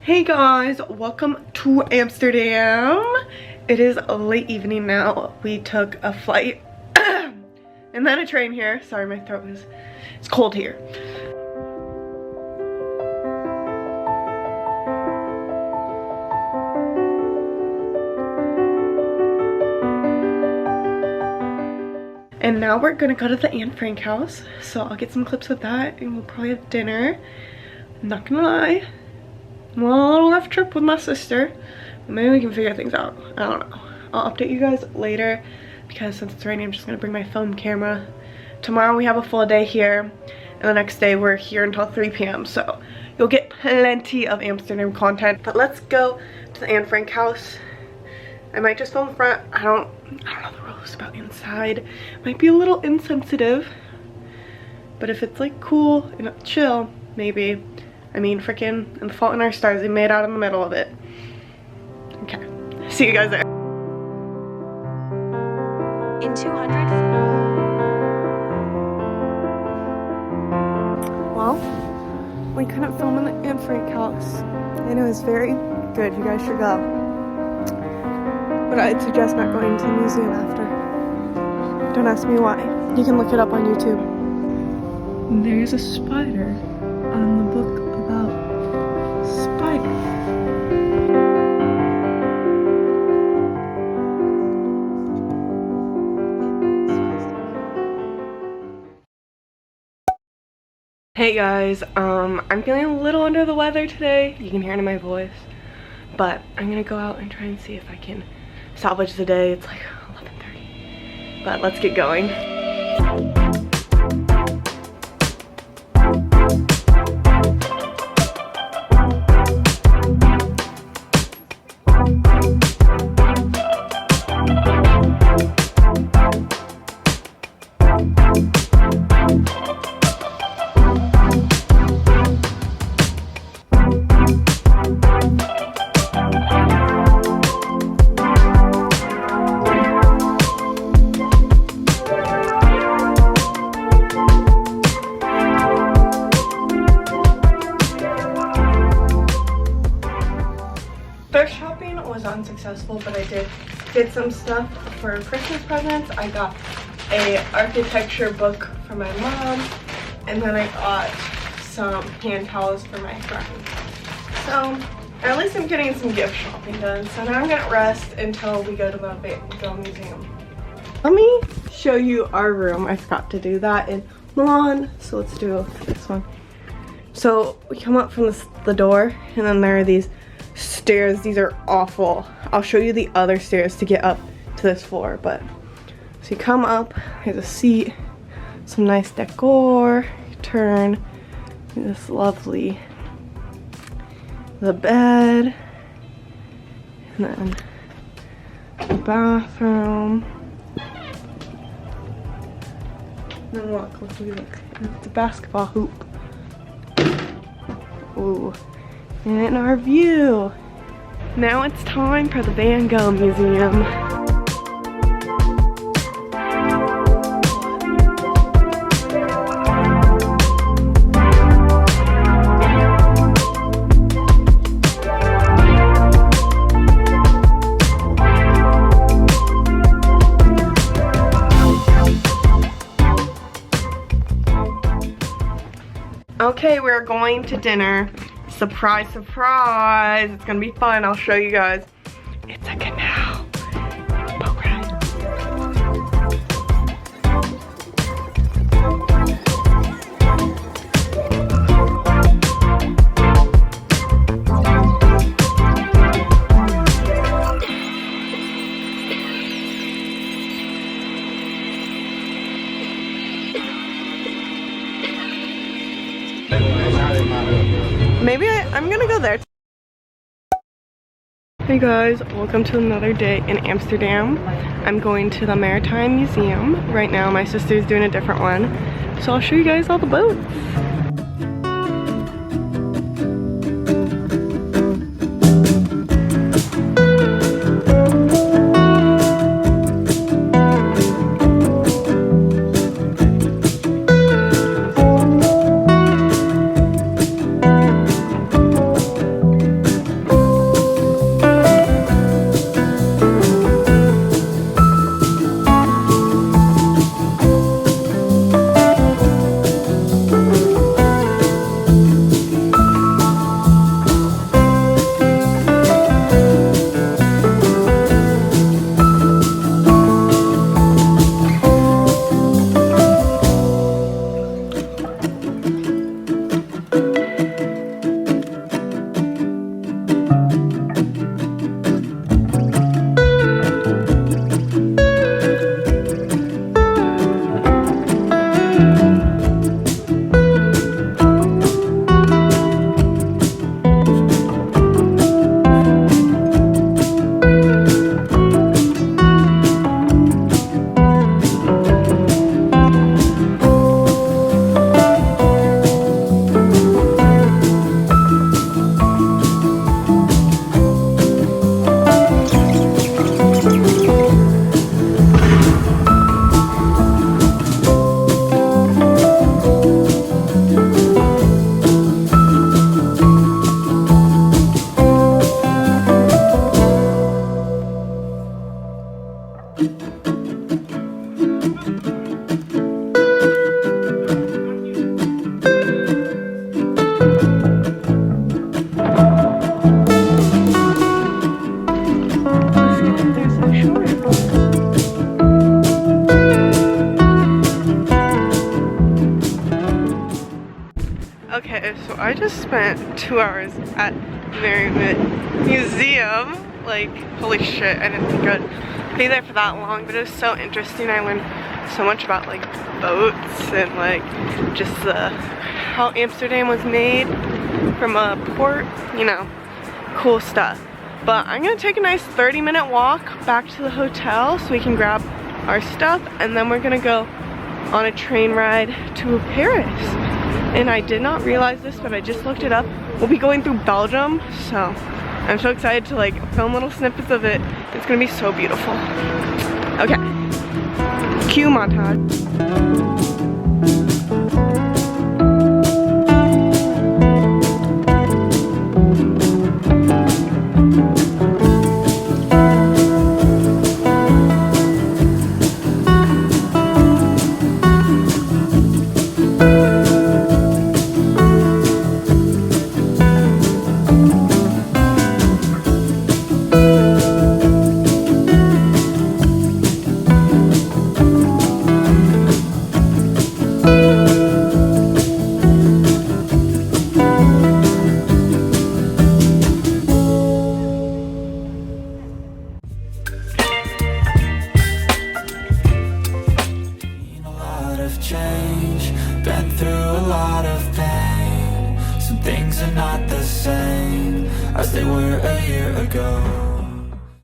Hey guys, welcome to Amsterdam. It is late evening now. We took a flight and then a train here. Sorry, my throat is, it's cold here. And now we're gonna go to the Anne Frank house. So I'll get some clips of that and we'll probably have dinner. I'm not gonna lie, I'm on a little rough trip with my sister. Maybe we can figure things out. I don't know. I'll update you guys later because since it's raining, I'm just gonna bring my phone camera. Tomorrow we have a full day here and the next day we're here until 3 p.m. So you'll get plenty of Amsterdam content. But let's go to the Anne Frank house. I might just film front. I don't know the rules about inside. Might be a little insensitive. But if it's like cool and chill, maybe. I mean, freaking in The Fault in Our Stars, they made out in the middle of it. Okay, see you guys there. In 200. Well, we couldn't film in the Anne Frank house, and it was very good. You guys should go. But I'd suggest not going to the museum after. Don't ask me why. You can look it up on YouTube. There's a spider on the book about spiders. Hey guys, I'm feeling a little under the weather today. You can hear it in my voice. But I'm gonna go out and try and see if I can salvage the day. It's like 11:30. But let's get going. Thrift shopping was unsuccessful, but I did get some stuff for Christmas presents. I got a architecture book for my mom, and then I got some hand towels for my friend. So at least I'm getting some gift shopping done. So now I'm gonna rest until we go to the museum. Let me show you our room. I forgot to do that in Milan, so let's do this one. So we come up from the door, and then there are these stairs. These are awful. I'll show you the other stairs to get up to this floor. But so you come up, there's a seat, some nice decor, you turn, this lovely, the bed, and then the bathroom. And then look, it's a basketball hoop. Ooh. And our view. Now it's time for the Van Gogh Museum. Okay, we're going to dinner. Surprise, surprise. It's gonna be fun. I'll show you guys. It's a canal boat ride. Maybe I'm gonna go there. Hey guys, welcome to another day in Amsterdam. I'm going to the Maritime Museum. Right now my sister's doing a different one. So I'll show you guys all the boats. just spent 2 hours at the Merrimack Museum. Like, holy shit, I didn't think I'd be there for that long, but it was so interesting. I learned so much about like boats and like just how Amsterdam was made from a port, you know, cool stuff. But I'm gonna take a nice 30-minute walk back to the hotel so we can grab our stuff, and then we're gonna go on a train ride to Paris. And I did not realize this, but I just looked it up. We'll be going through Belgium, so I'm so excited to like film little snippets of it. It's gonna be so beautiful. Okay, cue montage. Change, been through a lot of pain. Some things are not the same as they were a year ago.